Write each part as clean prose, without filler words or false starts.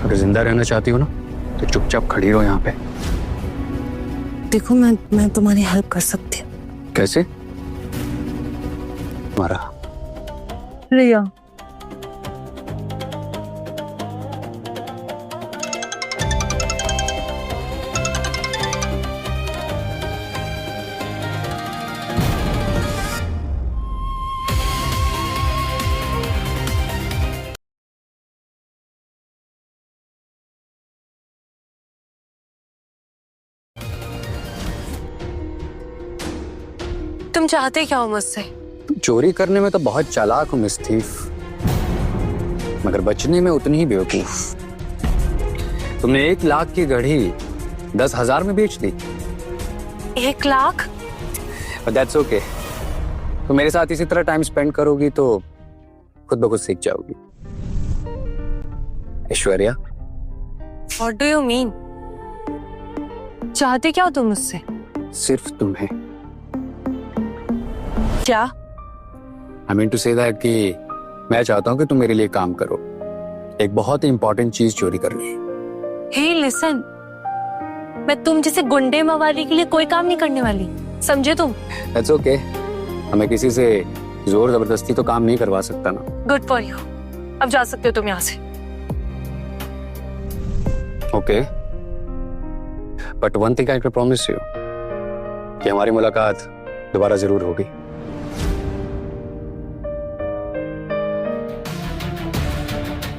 अगर जिंदा रहना चाहती हो ना तो चुपचाप खड़ी रहो यहाँ पे। देखो मैं तुम्हारी हेल्प कर सकती हूँ। कैसे? तुम्हारा रिया, तुम चाहते क्या हो मुझसे? चोरी करने में तो बहुत चालाक हूँ मिस थीफ, मगर बचने में उतनी ही बेवकूफ। तुमने 1 लाख की घड़ी 10,000 में बेच दी। 1 लाख? But that's okay. तो मेरे साथ इसी तरह टाइम स्पेंड करोगी तो खुद ब खुद सीख जाओगी। Aishwarya, What do you mean? चाहते क्या हो तुम मुझसे? सिर्फ तुम्हें। क्या? I mean to say that कि मैं चाहता हूँ कि तुम मेरे लिए काम करो। एक बहुत ही इंपॉर्टेंट चीज चोरी करनी है। Hey, listen, मैं तुम जैसे गुंडे मवाली के लिए कोई काम नहीं करने वाली, समझे तुम? That's okay. हमें किसी से जोर जबरदस्ती तो काम नहीं करवा सकता ना। Good for you. अब जा सकते हो तुम यहाँ से। Okay. But one thing I can promise you कि हमारी मुलाकात दोबारा जरूर होगी।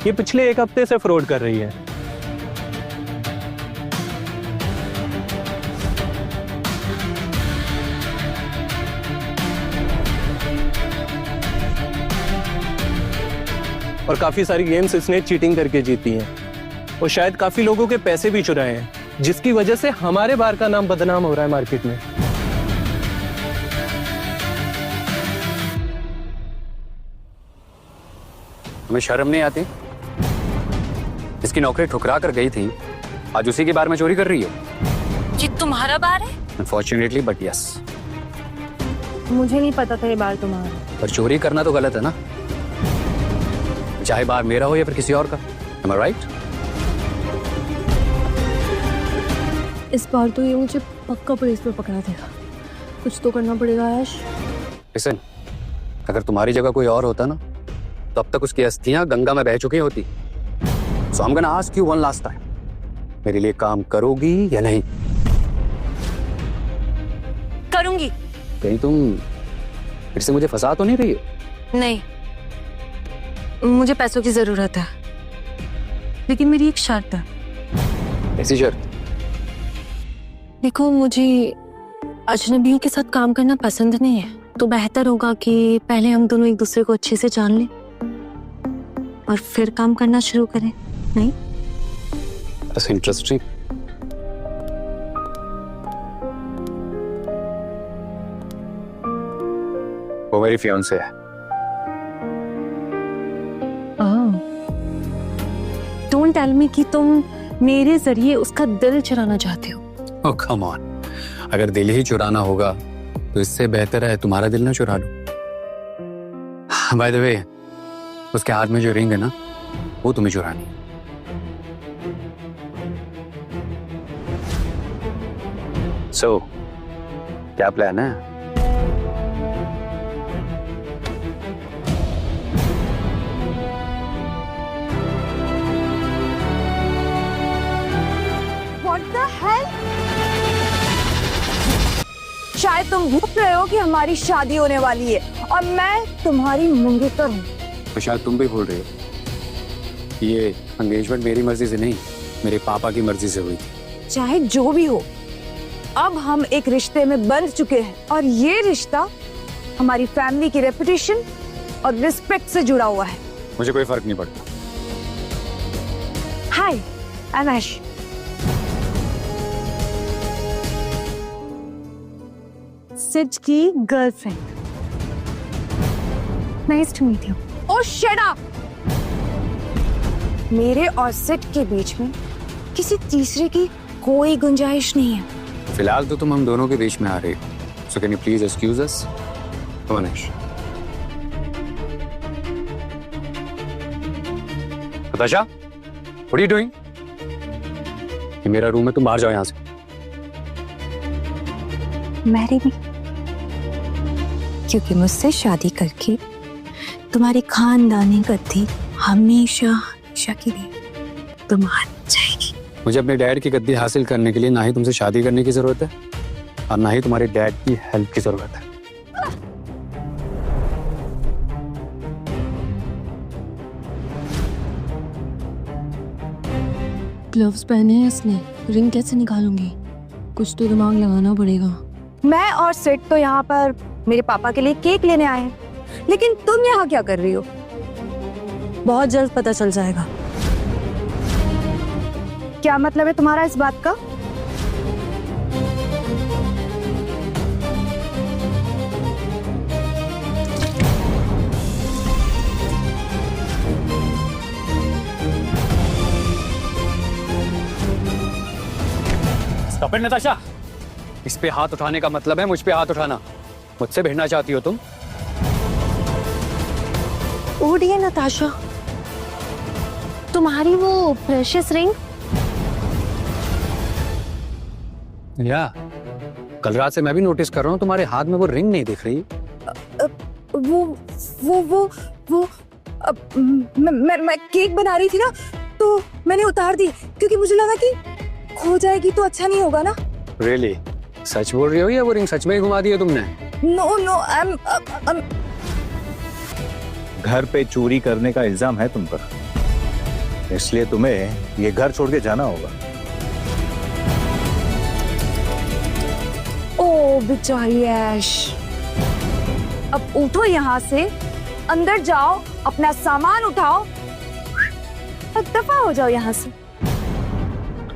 ये पिछले 1 हफ्ते से फ्रॉड कर रही है। और काफी सारी गेम्स इसने चीटिंग करके जीती हैं और शायद काफी लोगों के पैसे भी चुराए हैं, जिसकी वजह से हमारे बार का नाम बदनाम हो रहा है मार्केट में। हमें शर्म नहीं आती? इसकी नौकरी ठुकरा कर गई थी, आज उसी के बारे में चोरी कर रही हो। ये तुम्हारा बार है? Unfortunately but yes. मुझे नहीं पता था ये बार तुम्हारा। पर चोरी करना तो गलत है ना, चाहे बार मेरा हो या फिर किसी और का। Am I right? इस बार तो ये मुझे पक्का पुलिस में पकड़ा देगा। कुछ तो करना पड़ेगा आयश। Listen, अगर तुम्हारी जगह कोई और होता ना तो अब तक उसकी अस्थियां गंगा में बह चुकी होती। So I'm gonna ask you one last time, मेरे लिए काम करोगी या नहीं? करूंगी। कहीं तुम फिर से मुझे फंसा तो नहीं रही हो? नहीं, मुझे पैसों की जरूरत है, लेकिन मेरी एक शर्त है। ऐसी शर्त? देखो, मुझे अजनबियों के साथ काम करना पसंद नहीं है, तो बेहतर होगा कि पहले हम दोनों एक दूसरे को अच्छे से जान लें और फिर काम करना शुरू करें। नहीं? That's interesting. वो मेरी फियांसे है। डोंट टेल मी कि तुम मेरे जरिए उसका दिल चुराना चाहते हो। Oh come on. अगर दिल ही चुराना होगा तो इससे बेहतर है तुम्हारा दिल ना चुरा लूं। By the way, उसके हाथ में जो रिंग है ना, वो तुम्हें चुरानी है। So, क्या प्लान है? What the hell? शायद तुम भूल रहे हो कि हमारी शादी होने वाली है और मैं तुम्हारी मंगेतर हूँ। तो शायद तुम भी भूल रहे हो ये एंगेजमेंट मेरी मर्जी से नहीं, मेरे पापा की मर्जी से हुई थी। चाहे जो भी हो, अब हम एक रिश्ते में बंध चुके हैं और ये रिश्ता हमारी फैमिली की रेपुटेशन और रिस्पेक्ट से जुड़ा हुआ है। मुझे कोई फर्क नहीं पड़ता। Hi, I am Ash. सिज की girlfriend. Nice to meet you. Oh shut up! मेरे और सिट के बीच में किसी तीसरे की कोई गुंजाइश नहीं है। फिलहाल तो तुम हम दोनों के बीच में आ रही हो, so can you please excuse us? Come on, Ash. Natasha, What are you doing? ये मेरा रूम है, तुम बाहर जाओ यहाँ से। मैरी मी, क्योंकि मुझसे शादी करके तुम्हारी खानदानी गद्दी हमेशा हमेशा के लिए तुम्हारी जाएगी। मुझे अपने डैड की गद्दी हासिल करने के लिए ना ही तुमसे शादी करने की जरूरत है और ना ही तुम्हारे डैड की हेल्प की जरूरत है। ग्लव्स पहने हैं इसने, रिंग कैसे निकालूंगी? कुछ तो दिमाग लगाना पड़ेगा। मैं और सिड तो यहाँ पर मेरे पापा के लिए केक लेने आए हैं, लेकिन तुम यहाँ क्या कर रही हो? बहुत जल्द पता चल जाएगा। क्या मतलब है तुम्हारा इस बात का? Stop it, Natasha. इस पे हाथ उठाने का मतलब है मुझ पे हाथ उठाना। मुझसे भिड़ना चाहती हो तुम? उठिए नताशा, तुम्हारी वो प्रेशियस रिंग। या कल रात से मैं भी नोटिस कर रहा हूँ तुम्हारे हाथ में वो रिंग नहीं दिख रही। वो मैं केक बना रही थी ना, तो मैंने उतार दी क्योंकि मुझे लगा कि खो जाएगी तो अच्छा नहीं होगा ना। Really? सच बोल रही हो या वो रिंग सच में ही घुमा दी है तुमने? नो घर पे चोरी करने का इल्जाम है तुम पर, इसलिए तुम्हें ये घर छोड़ के जाना होगा। ओ बेचारी ऐश, अब उठो यहाँ से, अंदर जाओ, अपना सामान उठाओ और दफा हो जाओ यहाँ से।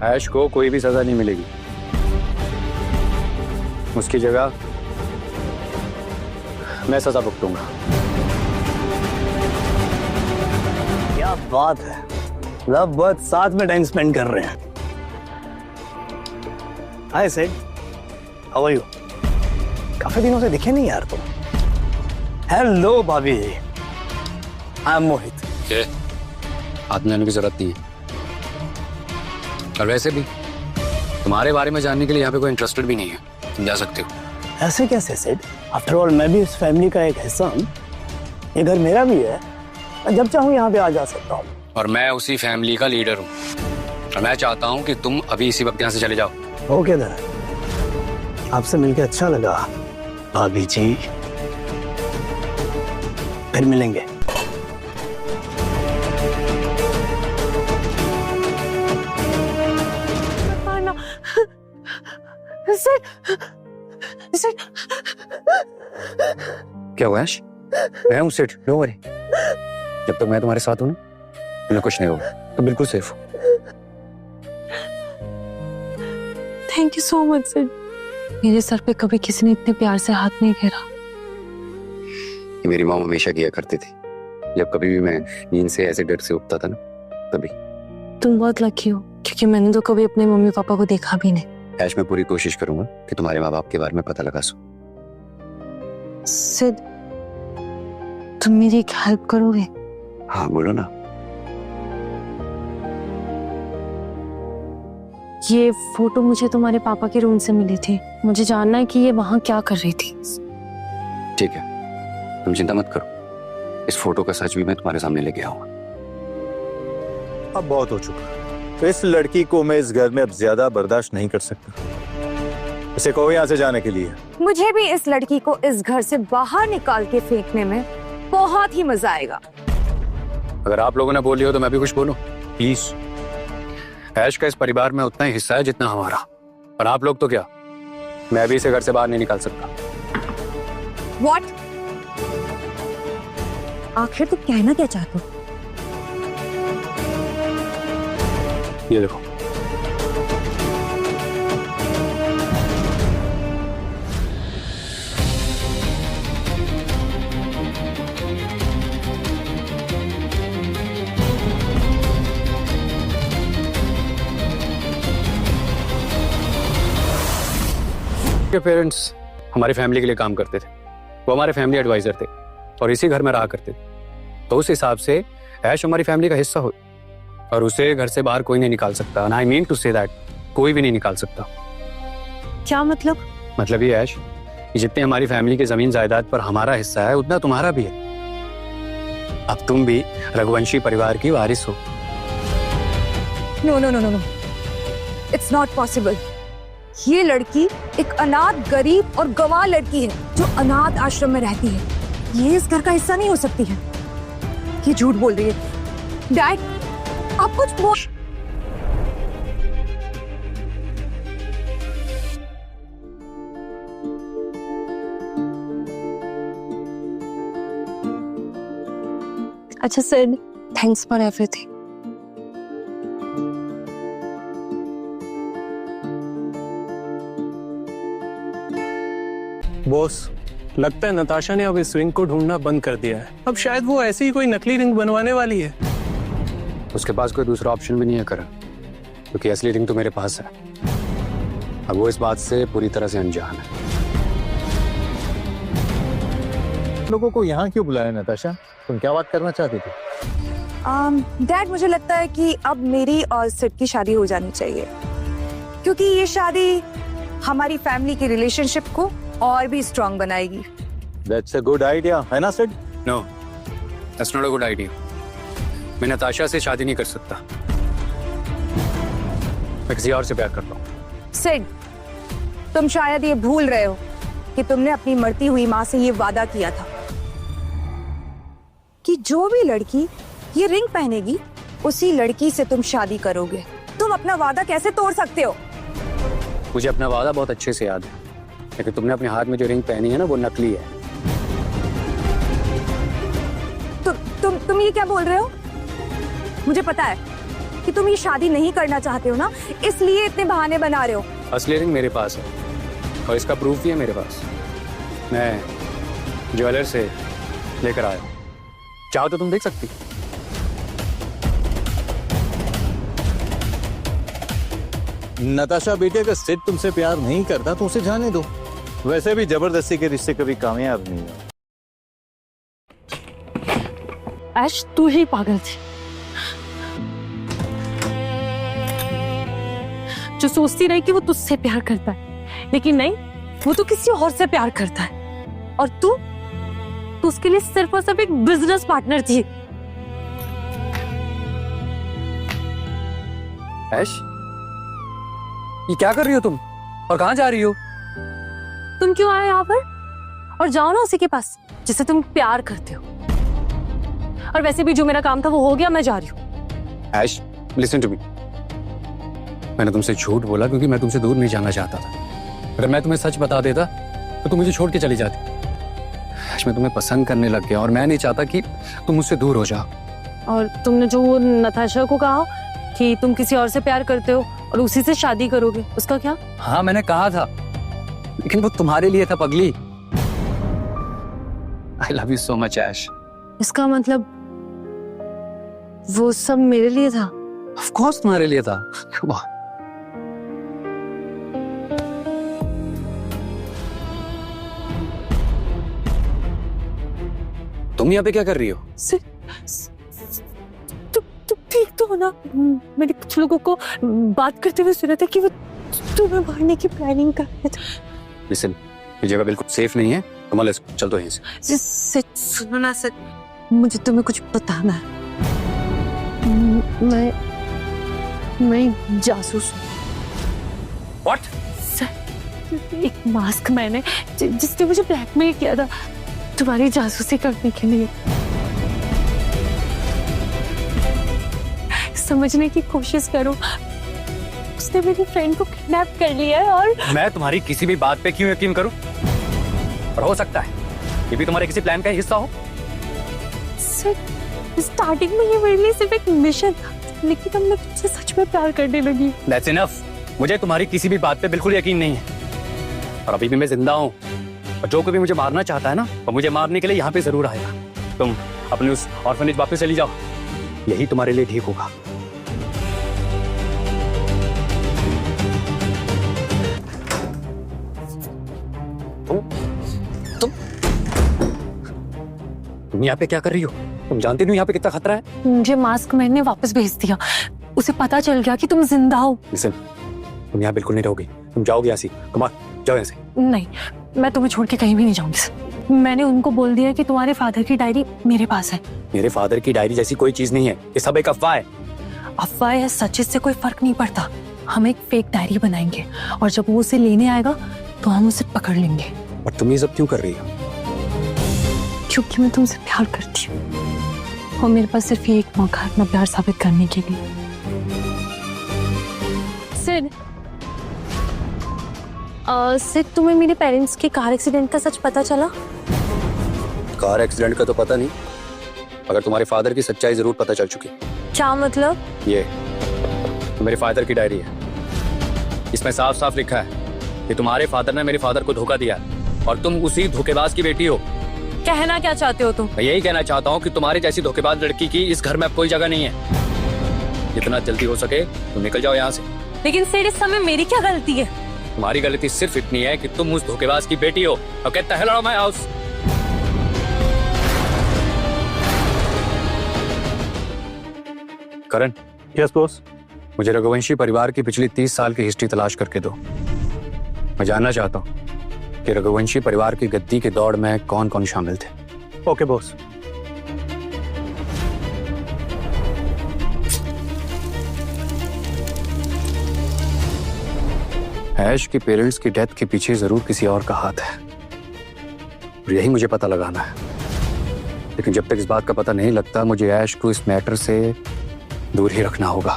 ऐश को कोई भी सजा नहीं मिलेगी। उसकी जगह मैं सजा भुगतूंगा। क्या बात है, लव बर्थ साथ में टाइम स्पेंड कर रहे हैं। हाय सेड, हाउ आर यू? काफी दिनों से दिखे नहीं यार तुम। हेलो भाभी, आई एम मोहित। हाथ मिलाने की जरूरत नहीं है। और वैसे भी तुम्हारे बारे में जानने के लिए यहाँ पे कोई इंटरेस्टेड भी नहीं है, तुम जा सकते हो। ऐसे कैसे सेड? आफ्टर ऑल मैं भी इस फैमिली का एक हिस्सा हूँ, ये घर मेरा भी है, मैं जब चाहूँ यहाँ पे आ जा सकता हूँ। और मैं उसी फैमिली का लीडर हूँ और मैं चाहता हूँ कि तुम अभी इसी वक्त यहाँ से चले जाओ। ओके देन, आपसे मिलकर अच्छा लगा भाभी जी, फिर मिलेंगे। क्या हुआ ऐश? मैं हूँ सेठ, डोंट वरी। जब तक मैं तुम्हारे साथ हूँ ना, तुम्हें कुछ नहीं होगा, तुम बिल्कुल सेफ हो। Thank you so much Sid. मेरे सर पे कभी किसी ने इतने प्यार से हाथ नहीं फेरा। ये मेरी माँ हमेशा किया करती थी, जब कभी भी मैं नींद से ऐसे डर से उठता था ना, तभी। तुम बहुत लकी हो, क्योंकि मैंने तो कभी अपने मम्मी पापा को देखा भी नहीं। ऐश, मैं पूरी कोशिश करूंगा कि तुम्हारे माँ बाप के बारे में पता लगा सकूं। सिड, तुम मेरी एक हेल्प करोगे? हाँ बोलो ना। ये फोटो मुझे तुम्हारे पापा के रूम से मिली थी, मुझे जानना है कि ये वहां क्या कर रही थी। ठीक है, तुम चिंता मत करो, इस फोटो का सच भी मैं तुम्हारे सामने लेके आऊंगा। अब बहुत हो चुका, तो इस लड़की को मैं इस घर में अब ज्यादा बर्दाश्त नहीं कर सकता। इसे कहो यहाँ से जाने के लिए। मुझे भी इस लड़की को इस घर से बाहर निकाल के फेंकने में बहुत ही मजा आएगा। अगर आप लोगों ने बोली हो तो मैं भी कुछ बोलूं प्लीज। ऐश का इस परिवार में उतना ही हिस्सा है जितना हमारा, और आप लोग तो क्या, मैं भी इसे घर से बाहर नहीं निकाल सकता। What? आखिर तुम कहना क्या चाहते हो? ये देखो, के पेरेंट्स हमारी फैमिली के लिए काम करते थे, वो हमारे फैमिली एडवाइजर थे और इसी घर में रहा करते थे, तो उस हिसाब से ऐश हमारी फैमिली का हिस्सा हुई और उसे घर से बाहर कोई नहीं निकाल सकता। I mean to say that, कोई भी नहीं निकाल सकता। क्या मतलब? मतलब ये ऐश कि जितने हमारी फैमिली के जमीन जायदाद पर हमारा हिस्सा है उतना तुम्हारा भी है। अब तुम भी रघुवंशी परिवार की वारिस हो। No no no no no, it's not possible. ये लड़की एक अनाथ, गरीब और गंवार लड़की है जो अनाथ आश्रम में रहती है। ये इस घर का हिस्सा नहीं हो सकती है। ये झूठ बोल रही है। डैड, आप कुछ बोल। अच्छा sir, thanks for everything. Boss, लगता है नताशा ने अब इस रिंग को ढूंढना बंद कर दिया है। अब शायद वो ऐसी ही कोई नकली रिंग बनवाने वाली है। उसके पास कोई दूसरा ऑप्शन भी नहीं है करण, क्योंकि असली रिंग तो मेरे पास है। अब वो इस बात से पूरी तरह से अनजान है। लोगों को यहाँ क्यों बुलाया नताशा? तुम क्या बात करना चाहती थी? डैड, मुझे लगता है कि अब मेरी और सिड की शादी हो जानी चाहिए, क्योंकि ये शादी हमारी फैमिली की रिलेशनशिप को और भी स्ट्रांग बनाएगी। That's a good idea, है ना Sid? No, that's not a good idea. मैं नताशा से शादी नहीं कर सकता। मैं किसी और से प्यार करता हूँ। सिड, तुम शायद ये भूल रहे हो कि तुमने अपनी मरती हुई माँ से ये वादा किया था कि जो भी लड़की ये रिंग पहनेगी उसी लड़की से तुम शादी करोगे। तुम अपना वादा कैसे तोड़ सकते हो? मुझे अपना वादा बहुत अच्छे से याद है, लेकिन तुमने अपने हाथ में जो रिंग पहनी है ना, वो नकली है। तुम ये क्या बोल रहे हो? मुझे पता है कि तुम ये शादी नहीं करना चाहते हो ना, इसलिए इतने बहाने बना रहे हो। असली रिंग मेरे पास है और इसका प्रूफ भी है मेरे पास। मैं ज्वेलर से लेकर आया हूं। चाहो तो तुम देख सकती। नताशा बेटे, अगर सिड तुमसे प्यार नहीं करता तो उसे जाने दो। वैसे भी जबरदस्ती के रिश्ते कभी कामयाब नहीं है। ऐश, तू ही पागल थी जो सोचती रही कि वो तुझसे प्यार करता है, लेकिन नहीं, वो तो किसी और से प्यार करता है। और तू उसके लिए सिर्फ और सिर्फ एक बिजनेस पार्टनर थी। ऐश, ये क्या कर रही हो तुम और कहाँ जा रही हो? तुम क्यों आए यहाँ पर? और जाओ ना उसी के पास जिसे तुम प्यार करते हो। और वैसे भी जो मेरा काम था वो हो गया, मैं जा रही हूँ। ऐश, लिसन टू मी। मैंने तुमसे झूठ बोला क्योंकि मैं तुमसे दूर नहीं जाना चाहता था। अगर मैं तुम्हें सच बता देता तो तुम मुझे छोड़ के चली जाती। ऐश, मैं तुम्हें पसंद करने लग गया और मैं नहीं चाहता कि तुम मुझसे दूर हो जाओ। और तुमने जो वो नताशा को कहा कि तुम किसी और से प्यार करते हो और उसी से शादी करोगे, उसका क्या? हाँ, मैंने कहा था, लेकिन वो तुम्हारे लिए था पगली। I love you so much Aish. इसका मतलब वो सब मेरे लिए था? ऑफ कोर्स तुम्हारे लिए था। वाह, तुम यहाँ पे क्या कर रही हो? तुम ठीक तो हो ना? मैंने कुछ लोगों को बात करते हुए सुना था कि वो तुम्हें मारने की प्लानिंग कर रहे थे। लिसन, ये जगह बिल्कुल सेफ नहीं है। तुम चल तो यहीं से। सुनो ना सर, मुझे तुम्हें कुछ बताना है। मैं जासूस हूँ। What? सर, एक मास्क मैंने जिसने मुझे ब्लैकमेल किया था तुम्हारी जासूसी करने के लिए। समझने की कोशिश करो, उसने मेरी फ्रेंड को किडनैप कर लिया है। और मैं तुम्हारी किसी भी बात पे क्यों यकीन करूं? और हो सकता है ये भी तुम्हारे किसी प्लान का हिस्सा हो। सर, स्टार्टिंग में ये मेरे लिए सिर्फ एक मिशन था, लेकिन अब मैं तुझसे सच में प्यार करने लगी। That's enough। मुझे तुम्हारी किसी भी बात पे बिल्कुल यकीन नहीं है और अभी भी मैं जिंदा हूँ। और जो कोई भी मुझे मारना चाहता है ना, वो मुझे मारने के लिए यहाँ पे जरूर आएगा। तुम अपने उस ऑर्फनेज वापस चली जाओ, यही तुम्हारे लिए ठीक होगा। तुम यहाँ पे क्या कर रही हो? तुम जानती नहीं यहाँ पे कितना खतरा है। मुझे मास्क मैंने वापस भेज दिया, उसे पता चल गया कि तुम जिंदा हो। लिसन, तुम यहाँ बिल्कुल नहीं रहोगी, तुम जाओगी यहाँ से। कुमार जाओ यहाँ से। नहीं, मैं तुम्हें छोड़ के कहीं भी नहीं जाऊंगी। मैंने उनको बोल दिया कि तुम्हारे फादर की डायरी मेरे पास है। मेरे फादर की डायरी जैसी कोई चीज नहीं है, ये सब एक अफवाह है। अफवाह या सच, इससे कोई फर्क नहीं पड़ता। हम एक फेक डायरी बनाएंगे और जब वो उसे लेने आएगा तो हम उसे पकड़ लेंगे। और तुम ये सब क्यों कर रही हो? क्योंकि मैं तुमसे प्यार करती हूँ और मेरे पास सिर्फ ये एक मौका है अपना प्यार साबित करने के लिए। सिड, सिड, तुम्हें मेरे पेरेंट्स के कार एक्सीडेंट का सच पता चला? कार एक्सीडेंट का तो पता नहीं, मगर तुम्हारे फादर की सच्चाई जरूर पता चल चुकी। क्या मतलब? ये तो मेरे फादर की डायरी है, इसमें साफ साफ लिखा है कि तुम्हारे फादर ने मेरे फादर को धोखा दिया और तुम उसी धोखेबाज की बेटी हो। कहना क्या चाहते हो तुम? मैं यही कहना चाहता हूँ कि तुम्हारी जैसी धोखेबाज लड़की की इस घर में अब कोई जगह नहीं है। जितना जल्दी हो सके तुम निकल जाओ यहाँ से। लेकिन सिड, इस समय मेरी क्या गलती है? तुम्हारी गलती सिर्फ इतनी है कि तुम उस धोखेबाज की बेटी हो। और कहता है लड़ो my house. Karan, yes boss. मुझे रघुवंशी परिवार की पिछली 30 साल की हिस्ट्री तलाश करके दो। मैं जानना चाहता हूँ कि रघुवंशी परिवार की गद्दी की दौड़ में कौन कौन शामिल थे। Okay boss. ऐश की पेरेंट्स की डेथ के पीछे जरूर किसी और का हाथ है और यही मुझे पता लगाना है। लेकिन जब तक इस बात का पता नहीं लगता, मुझे ऐश को इस मैटर से दूर ही रखना होगा।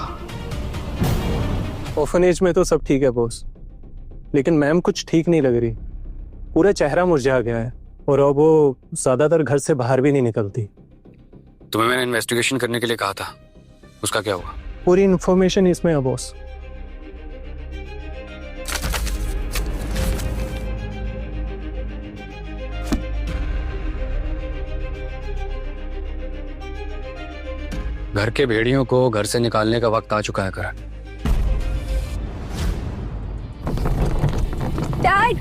ऑर्फनेज में तो सब ठीक है बॉस, लेकिन मैम कुछ ठीक नहीं लग रही। पूरा चेहरा मुरझा गया है और अब वो ज्यादातर घर से बाहर भी नहीं निकलती। तुम्हें मैंने इन्वेस्टिगेशन करने के लिए कहा था, उसका क्या हुआ? पूरी इंफॉर्मेशन इसमें है बॉस। घर के भेड़ियों को घर से निकालने का वक्त आ चुका है करण। डैड,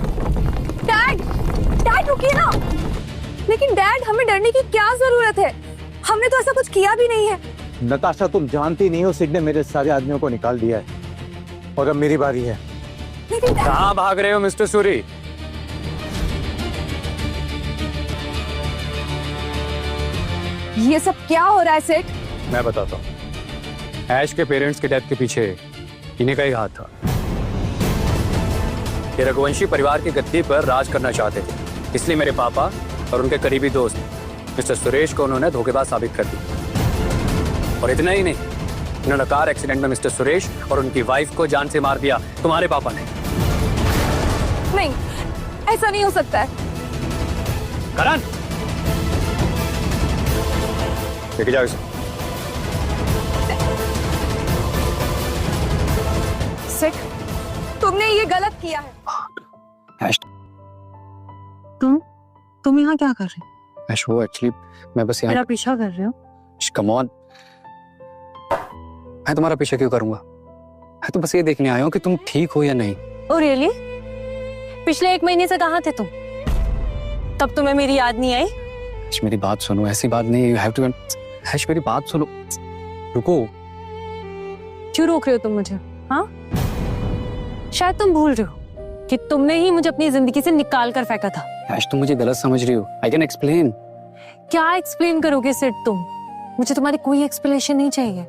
डैड, डैड रुकिए ना। लेकिन डैड, हमें डरने की क्या जरूरत है? हमने तो ऐसा कुछ किया भी नहीं है। नताशा, तुम जानती नहीं हो, सिड ने मेरे सारे आदमियों को निकाल दिया है और अब मेरी बारी है। लेकिन डैड, कहाँ भाग रहे हो मिस्टर सूरी? ये सब क्या हो रहा है सेठ? मैं बताता हूँ। ऐश के पेरेंट्स के डेथ के पीछे इन्हीं का ही हाथ था। ये रघुवंशी परिवार की गद्दी पर राज करना चाहते थे, इसलिए मेरे पापा और उनके करीबी दोस्त मिस्टर सुरेश को उन्होंने धोखेबाज साबित कर दिया। और इतना ही नहीं, उन्होंने कार एक्सीडेंट में मिस्टर सुरेश और उनकी वाइफ को जान से मार दिया, तुम्हारे पापा ने। नहीं, ऐसा नहीं हो सकता है। करण, लेके जाओ इसे। सेठ, तुमने ये गलत किया है। ऐश, तुम यहाँ क्या कर रहे हो? ऐश, वो एक्चुअली मैं बस यहाँ। मेरा पीछा कर रहे हो? कम ऑन, मैं तुम्हारा पीछा क्यों करूंगा? मैं तो बस ये देखने आया हूँ कि तुम ठीक हो या नहीं। Oh really? पिछले 1 महीने से कहाँ थे तुम? तब तुम्हें मेरी याद नहीं आई? ऐश, मेरी बात सुनो, ऐसी बात नहीं, यू हैव टू। ऐश, मेरी बात सुनो, रुको। क्यों रोक रहे हो तुम मुझे? हाँ, शायद तुम भूल रहे हो कि तुमने ही मुझे अपनी जिंदगी से निकाल कर फेंका था। ऐश, तुम मुझे गलत समझ रही हो। I can explain. क्या एक्सप्लेन करोगे सिड तुम? मुझे तुम्हारी कोई एक्सप्लेनेशन नहीं चाहिए।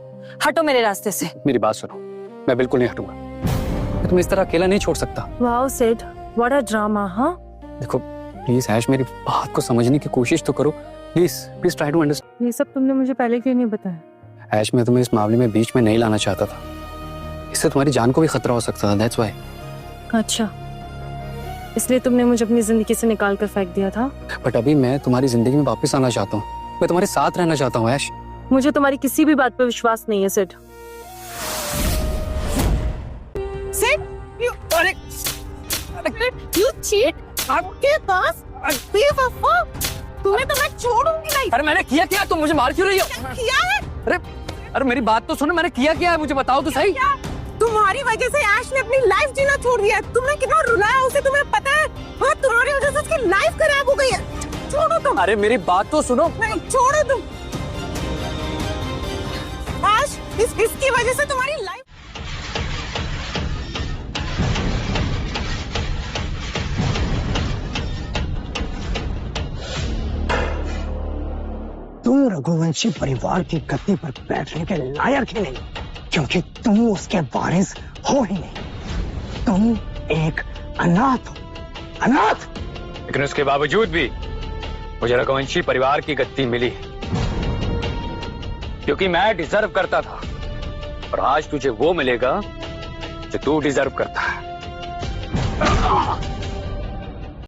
हटो मेरे रास्ते से। मेरी बात सुनो, मैं बिल्कुल नहीं हटूंगा। मैं तुम्हें इस तरह अकेला नहीं छोड़ सकता। Wow Sid, what a drama. हाँ, देखो प्लीज ऐश, मेरी बात को समझने की कोशिश तो करो। Please please try to understand. ये सब तुमने मुझे पहले क्यों नहीं बताया? ऐश, मैं तुम्हें इस मामले में बीच में नहीं लाना चाहता था, इससे तुम्हारी जान को भी खतरा हो सकता था। That's why. अच्छा, इसलिए तुमने मुझे अपनी जिंदगी से निकाल कर फेंक दिया था। बट अभी मैं तुम्हारी जिंदगी में वापस आना चाहता हूँ, मैं तुम्हारे साथ रहना चाहता हूँ। ऐश, मुझे तुम्हारी किसी भी बात पर विश्वास नहीं है सिड। You cheat! आपके पास बेवफा! तुम्हें तो मैं छोड़ूंगी नहीं। अरे मैंने किया क्या? तुम मुझे मार क्यों रही हो? किया है? अरे मेरी बात तो सुनो, मैंने किया क्या है मुझे बताओ तो सही। तुम्हारी वजह से ऐश ने अपनी लाइफ जीना छोड़ दिया है। तुमने कितना रुलाया उसे, तुम्हें पता है? हाँ, तुम्हारी वजह से उसकी लाइफ खराब हो गई है। छोड़ो तुम। अरे मेरी बात तो सुनो। नहीं, छोड़ो तुम। इसकी वजह से तुम्हारी लाइफ। तुम रघुवंशी परिवार की गद्दी पर बैठने के लायक ही नहीं, क्योंकि तुम उसके वारिस हो ही नहीं। तुम एक अनाथ हो, अनाथ। लेकिन उसके बावजूद भी मुझे रघुवंशी परिवार की गद्दी मिली, क्योंकि मैं डिजर्व करता था। और आज तुझे वो मिलेगा जो तू डिजर्व करता है।